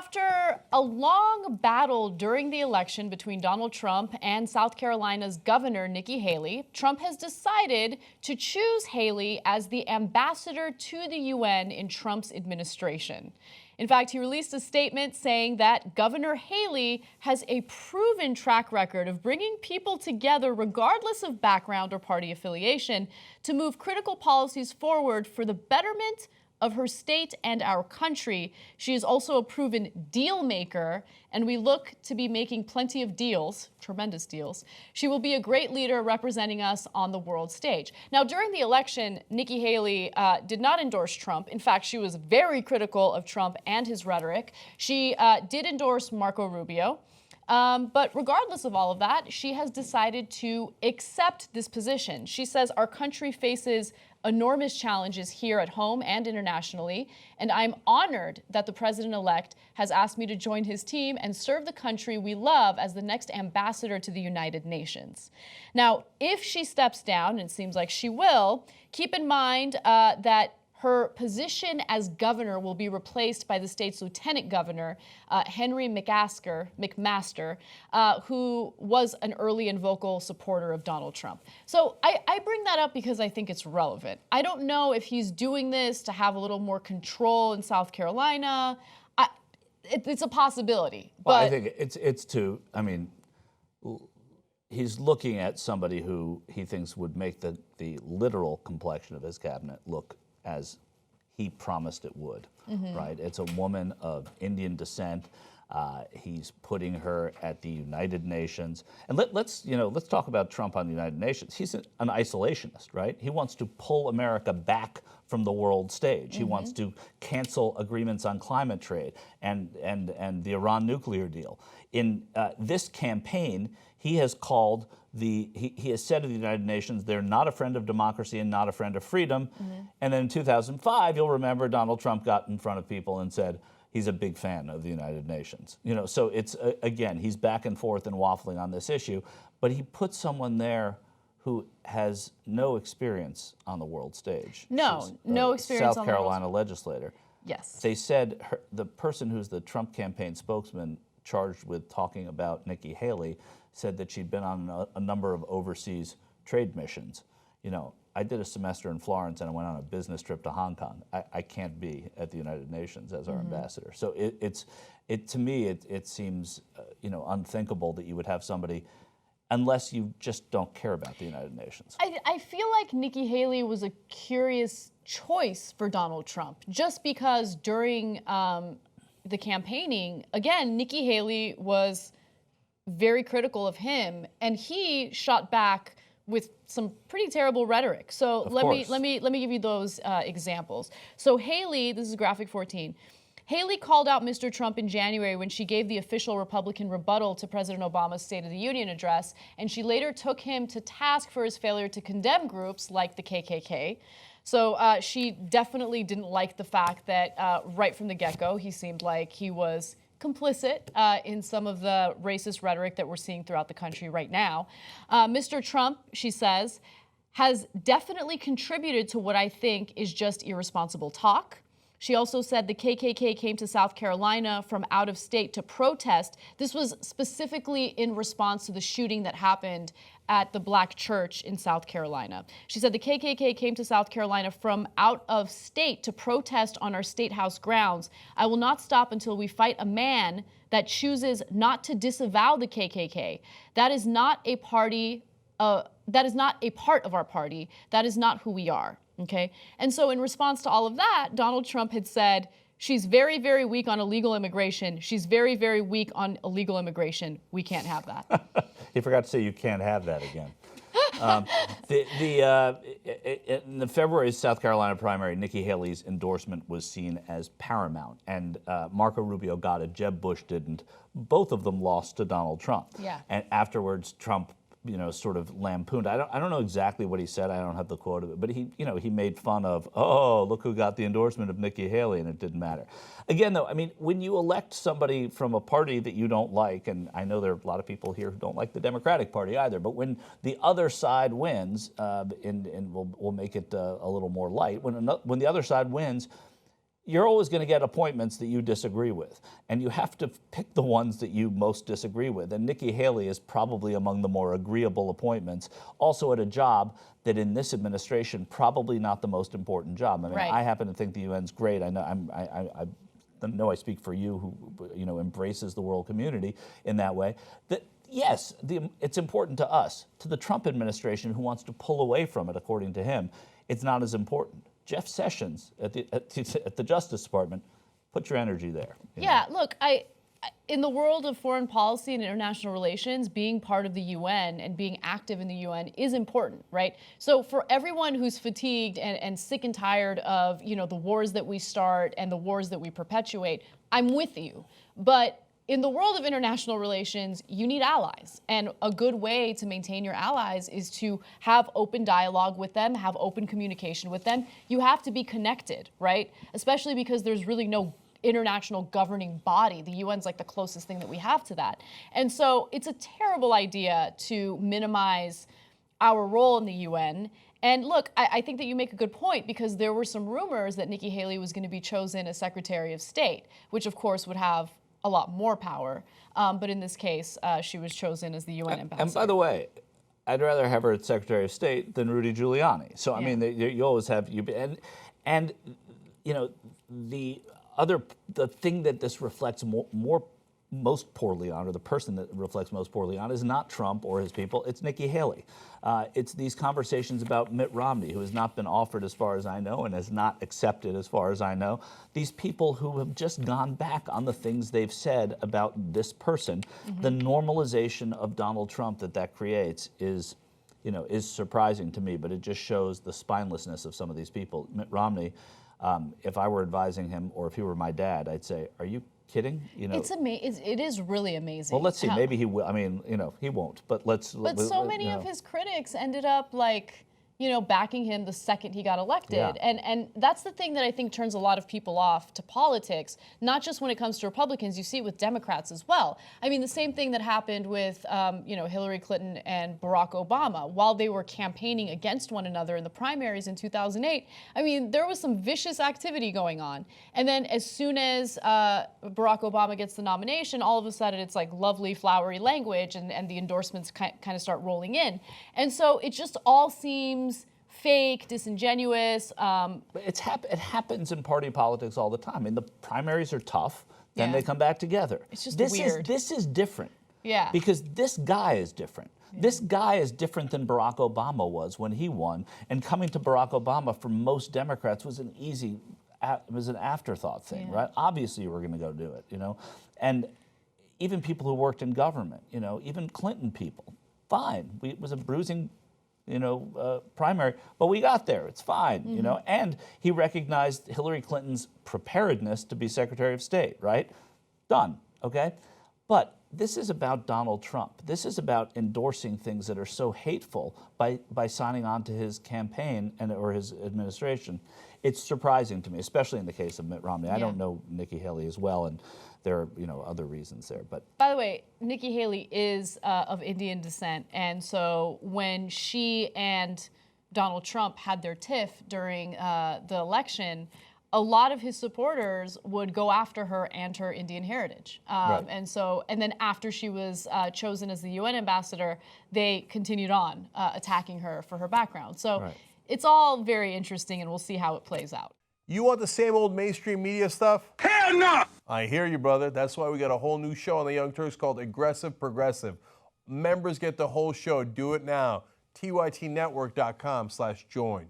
After a long battle during the election between Donald Trump and South Carolina's Governor Nikki Haley, Trump has decided to choose Haley as the ambassador to the UN in Trump's administration. In fact, he released a statement saying that Governor Haley has a proven track record of bringing people together regardless of background or party affiliation to move critical policies forward for the betterment of her state and our country. She is also a proven deal maker, and we look to be making plenty of deals, tremendous deals. She will be a great leader representing us on the world stage. Now, during the election, Nikki Haley did not endorse Trump. In fact, she was very critical of Trump and his rhetoric. She did endorse Marco Rubio. But regardless of all of that, she has decided to accept this position. She says our country faces enormous challenges here at home and internationally, and I'm honored that the president-elect has asked me to join his team and serve the country we love as the next ambassador to the United Nations. Now, if she steps down, and it seems like she will, keep in mind that her position as governor will be replaced by the state's lieutenant governor, Henry McMaster, who was an early and vocal supporter of Donald Trump. So I bring that up because I think it's relevant. I don't know if he's doing this to have a little more control in South Carolina. It's a possibility. Well, I think he's looking at somebody who he thinks would make the literal complexion of his cabinet look as he promised it would, right? It's a woman of Indian descent. He's putting her at the United Nations. And let's talk about Trump on the United Nations. He's an isolationist, right? He wants to pull America back from the world stage. He wants to cancel agreements on climate trade and the Iran nuclear deal. In this campaign, he has called he has said to the United Nations, they're not a friend of democracy and not a friend of freedom. And then in 2005, you'll remember Donald Trump got in front of people and said he's a big fan of the United Nations. So it's, again, he's back and forth and waffling on this issue, but he put someone there who has no experience on the world stage. No experience South Carolina legislator. Yes. They said the person who's the Trump campaign spokesman charged with talking about Nikki Haley said that she'd been on a number of overseas trade missions. I did a semester in Florence and I went on a business trip to Hong Kong. I can't be at the United Nations as our ambassador. So to me, it seems unthinkable that you would have somebody, unless you just don't care about the United Nations. I feel like Nikki Haley was a curious choice for Donald Trump, just because during the campaigning, again, Nikki Haley was very critical of him, and he shot back with some pretty terrible rhetoric. So let me give you those examples. So Haley, this is graphic 14. Haley called out Mr. Trump in January when she gave the official Republican rebuttal to President Obama's State of the Union address, and she later took him to task for his failure to condemn groups like the KKK. So she definitely didn't like the fact that right from the get-go, he seemed like he was complicit in some of the racist rhetoric that we're seeing throughout the country right now. Mr. Trump, she says, has definitely contributed to what I think is just irresponsible talk. She also said the KKK came to South Carolina from out of state to protest. This was specifically in response to the shooting that happened at the Black church in South Carolina. She said the KKK came to South Carolina from out of state to protest on our state house grounds. I will not stop until we fight a man that chooses not to disavow the KKK. That is not a party. That is not a part of our party. That is not who we are. Okay. And so in response to all of that, Donald Trump had said, she's very, very weak on illegal immigration. She's very, very weak on illegal immigration. We can't have that. He forgot to say you can't have that again. In the February South Carolina primary, Nikki Haley's endorsement was seen as paramount, and Marco Rubio got it, Jeb Bush didn't. Both of them lost to Donald Trump. Yeah. And afterwards, Trump sort of lampooned. I don't know exactly what he said. I don't have the quote of it, but he made fun of, oh, look who got the endorsement of Nikki Haley, and it didn't matter. Again, though, when you elect somebody from a party that you don't like, and I know there are a lot of people here who don't like the Democratic Party either, but when the other side wins, and we'll make it a little more light, when the other side wins, you're always going to get appointments that you disagree with, and you have to pick the ones that you most disagree with. And Nikki Haley is probably among the more agreeable appointments, also at a job that in this administration probably not the most important job. I mean, Right. I happen to think the UN's great. I know I speak for you, who embraces the world community in that way. That yes, it's important to us. To the Trump administration, who wants to pull away from it, according to him, it's not as important. Jeff Sessions at the Justice Department, put your energy there. Yeah, look, in the world of foreign policy and international relations, being part of the UN and being active in the UN is important, right? So for everyone who's fatigued and sick and tired of, the wars that we start and the wars that we perpetuate, I'm with you. But in the world of international relations, you need allies. And a good way to maintain your allies is to have open dialogue with them, have open communication with them. You have to be connected, right? Especially because there's really no international governing body. The UN's like the closest thing that we have to that. And so it's a terrible idea to minimize our role in the UN. And look, I think that you make a good point, because there were some rumors that Nikki Haley was going to be chosen as Secretary of State, which of course would have a lot more power. But in this case, she was chosen as the UN ambassador. And by the way, I'd rather have her as Secretary of State than Rudy Giuliani. So, I mean, you always have, and the thing that this reflects most poorly on, or the person that reflects most poorly on, is not Trump or his people, it's Nikki Haley. It's these conversations about Mitt Romney, who has not been offered as far as I know and has not accepted as far as I know. These people who have just gone back on the things they've said about this person. The normalization of Donald Trump that creates is surprising to me, but it just shows the spinelessness of some of these people. Mitt Romney, if I were advising him, or if he were my dad, I'd say, are you kidding? It's amazing. It is really amazing. Well, let's see. Maybe he will. I mean, he won't. But let's. But so many of his critics ended up backing him the second he got elected. Yeah. And that's the thing that I think turns a lot of people off to politics, not just when it comes to Republicans. You see it with Democrats as well. I mean, the same thing that happened with Hillary Clinton and Barack Obama. While they were campaigning against one another in the primaries in 2008, I mean, there was some vicious activity going on. And then as soon as Barack Obama gets the nomination, all of a sudden it's like lovely, flowery language, and the endorsements kind of start rolling in. And so it just all seems fake, disingenuous. It happens in party politics all the time. I mean, the primaries are tough, then they come back together. It's just weird. This is different. Yeah. Because this guy is different. Yeah. This guy is different than Barack Obama was when he won. And coming to Barack Obama for most Democrats was an afterthought thing, right? Obviously, you were going to go do it, And even people who worked in government, even Clinton people, fine. It was a bruising primary, but we got there. It's fine, And he recognized Hillary Clinton's preparedness to be Secretary of State, right? Done, okay? But this is about Donald Trump. This is about endorsing things that are so hateful by signing on to his campaign or his administration. It's surprising to me, especially in the case of Mitt Romney. I don't know Nikki Haley as well, and there are other reasons there. But by the way, Nikki Haley is of Indian descent, and so when she and Donald Trump had their tiff during the election, a lot of his supporters would go after her and her Indian heritage. Right. And then after she was chosen as the UN ambassador, they continued on attacking her for her background. So it's all very interesting, and we'll see how it plays out. You want the same old mainstream media stuff? Hell no! I hear you, brother. That's why we got a whole new show on the Young Turks called Aggressive Progressive. Members get the whole show. Do it now. tytnetwork.com/join.